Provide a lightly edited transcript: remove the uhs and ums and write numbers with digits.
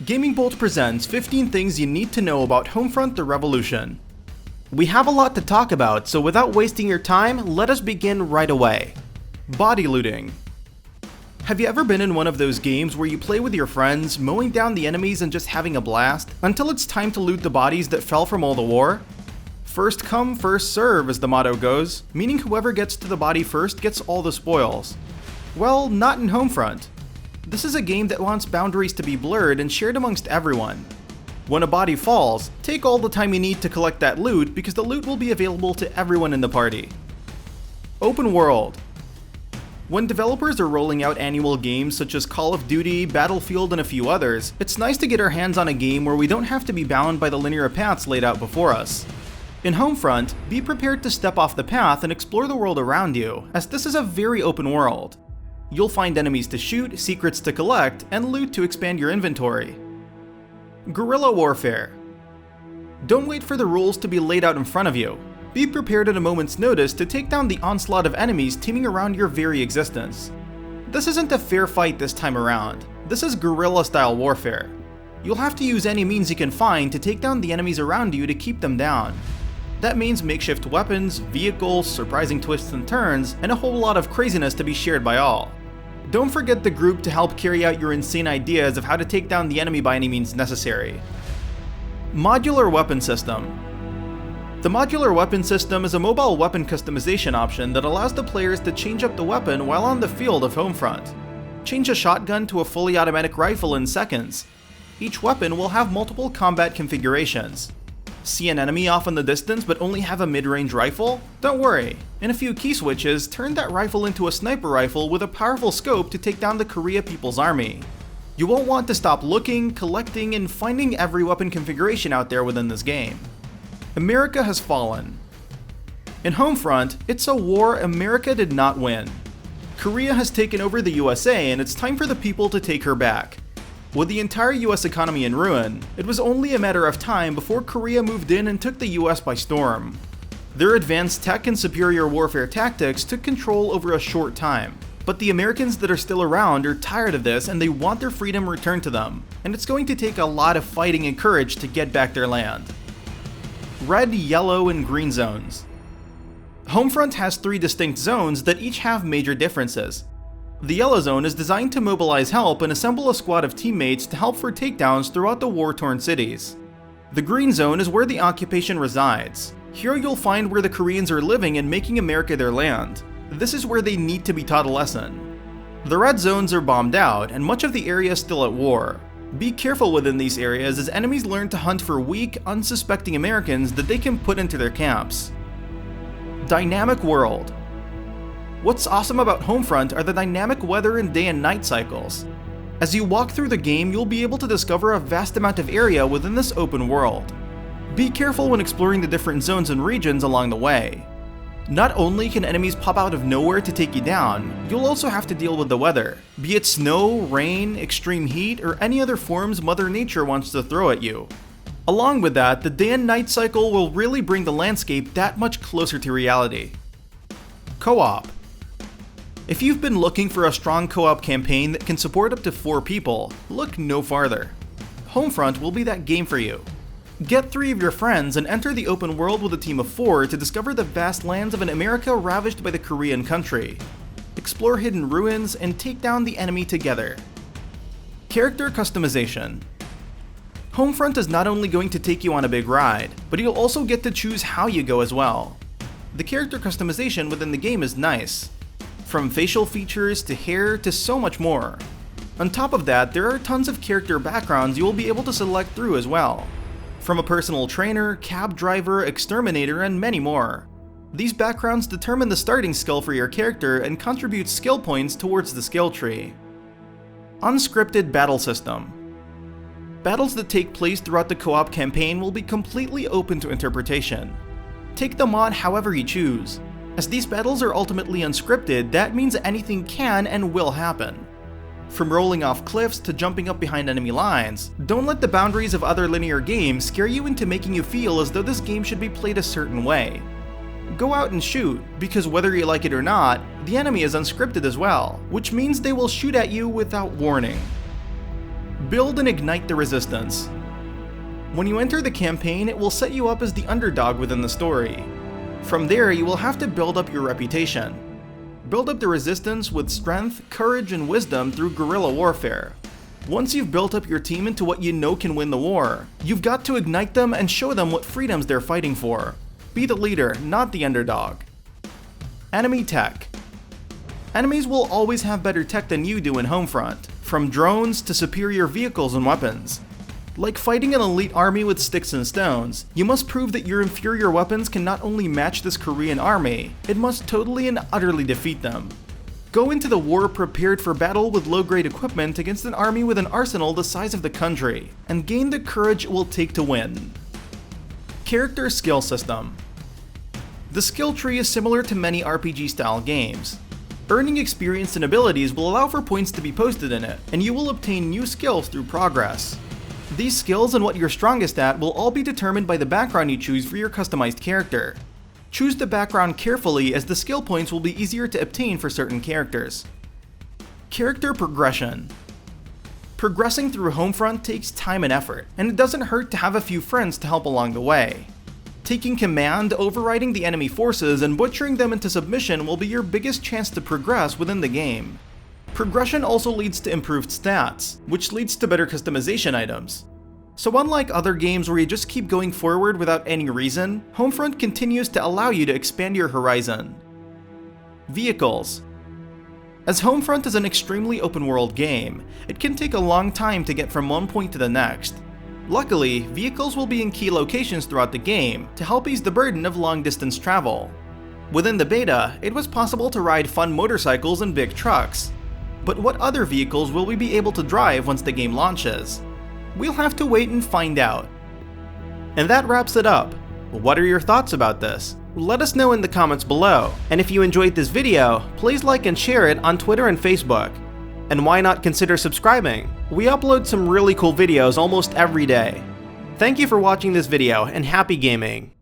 Gaming Bolt presents 15 things you need to know about Homefront: The Revolution. We have a lot to talk about, so without wasting your time, let us begin right away. Body looting. Have you ever been in one of those games where you play with your friends, mowing down the enemies and just having a blast, until it's time to loot the bodies that fell from all the war? First come, first serve, as the motto goes, meaning whoever gets to the body first gets all the spoils. Well, not in Homefront. This is a game that wants boundaries to be blurred and shared amongst everyone. When a body falls, take all the time you need to collect that loot because the loot will be available to everyone in the party. Open world. When developers are rolling out annual games such as Call of Duty, Battlefield, and a few others, it's nice to get our hands on a game where we don't have to be bound by the linear paths laid out before us. In Homefront, be prepared to step off the path and explore the world around you, as this is a very open world. You'll find enemies to shoot, secrets to collect, and loot to expand your inventory. Guerrilla warfare. Don't wait for the rules to be laid out in front of you. Be prepared at a moment's notice to take down the onslaught of enemies teeming around your very existence. This isn't a fair fight this time around. This is guerrilla-style warfare. You'll have to use any means you can find to take down the enemies around you to keep them down. That means makeshift weapons, vehicles, surprising twists and turns, and a whole lot of craziness to be shared by all. Don't forget the group to help carry out your insane ideas of how to take down the enemy by any means necessary. Modular weapon system. The modular weapon system is a mobile weapon customization option that allows the players to change up the weapon while on the field of Homefront. Change a shotgun to a fully automatic rifle in seconds. Each weapon will have multiple combat configurations. See an enemy off in the distance but only have a mid-range rifle? Don't worry. In a few key switches, turn that rifle into a sniper rifle with a powerful scope to take down the Korea People's Army. You won't want to stop looking, collecting, and finding every weapon configuration out there within this game. America has fallen. In Homefront, it's a war America did not win. Korea has taken over the USA and it's time for the people to take her back. With the entire US economy in ruin, it was only a matter of time before Korea moved in and took the US by storm. Their advanced tech and superior warfare tactics took control over a short time. But the Americans that are still around are tired of this and they want their freedom returned to them, and it's going to take a lot of fighting and courage to get back their land. Red, yellow, and green zones. Homefront has 3 distinct zones that each have major differences. The yellow zone is designed to mobilize help and assemble a squad of teammates to help for takedowns throughout the war-torn cities. The green zone is where the occupation resides. Here you'll find where the Koreans are living and making America their land. This is where they need to be taught a lesson. The red zones are bombed out, and much of the area is still at war. Be careful within these areas as enemies learn to hunt for weak, unsuspecting Americans that they can put into their camps. Dynamic world. What's awesome about Homefront are the dynamic weather and day and night cycles. As you walk through the game, you'll be able to discover a vast amount of area within this open world. Be careful when exploring the different zones and regions along the way. Not only can enemies pop out of nowhere to take you down, you'll also have to deal with the weather, be it snow, rain, extreme heat, or any other forms Mother Nature wants to throw at you. Along with that, the day and night cycle will really bring the landscape that much closer to reality. Co-op. If you've been looking for a strong co-op campaign that can support up to 4 people, look no farther. Homefront will be that game for you. Get 3 of your friends and enter the open world with a team of 4 to discover the vast lands of an America ravaged by the Korean country. Explore hidden ruins and take down the enemy together. Character customization. Homefront is not only going to take you on a big ride, but you'll also get to choose how you go as well. The character customization within the game is nice. From facial features to hair to so much more. On top of that, there are tons of character backgrounds you will be able to select through as well. From a personal trainer, cab driver, exterminator, and many more. These backgrounds determine the starting skill for your character and contribute skill points towards the skill tree. Unscripted battle system. Battles that take place throughout the co-op campaign will be completely open to interpretation. Take the mod however you choose. As these battles are ultimately unscripted, that means anything can and will happen. From rolling off cliffs to jumping up behind enemy lines, don't let the boundaries of other linear games scare you into making you feel as though this game should be played a certain way. Go out and shoot, because whether you like it or not, the enemy is unscripted as well, which means they will shoot at you without warning. Build and ignite the resistance. When you enter the campaign, it will set you up as the underdog within the story. From there, you will have to build up your reputation. Build up the resistance with strength, courage, and wisdom through guerrilla warfare. Once you've built up your team into what you know can win the war, you've got to ignite them and show them what freedoms they're fighting for. Be the leader, not the underdog. Enemy tech. Enemies will always have better tech than you do in Homefront, from drones to superior vehicles and weapons. Like fighting an elite army with sticks and stones, you must prove that your inferior weapons can not only match this Korean army, it must totally and utterly defeat them. Go into the war prepared for battle with low-grade equipment against an army with an arsenal the size of the country, and gain the courage it will take to win. Character skill system. The skill tree is similar to many RPG-style games. Earning experience and abilities will allow for points to be posted in it, and you will obtain new skills through progress. These skills and what you're strongest at will all be determined by the background you choose for your customized character. Choose the background carefully, as the skill points will be easier to obtain for certain characters. Character progression. Progressing through Homefront takes time and effort, and it doesn't hurt to have a few friends to help along the way. Taking command, overriding the enemy forces, and butchering them into submission will be your biggest chance to progress within the game. Progression also leads to improved stats, which leads to better customization items. So unlike other games where you just keep going forward without any reason, Homefront continues to allow you to expand your horizon. Vehicles. As Homefront is an extremely open-world game, it can take a long time to get from one point to the next. Luckily, vehicles will be in key locations throughout the game to help ease the burden of long-distance travel. Within the beta, it was possible to ride fun motorcycles and big trucks. But what other vehicles will we be able to drive once the game launches? We'll have to wait and find out. And that wraps it up. What are your thoughts about this? Let us know in the comments below. And if you enjoyed this video, please like and share it on Twitter and Facebook. And why not consider subscribing? We upload some really cool videos almost every day. Thank you for watching this video, and happy gaming!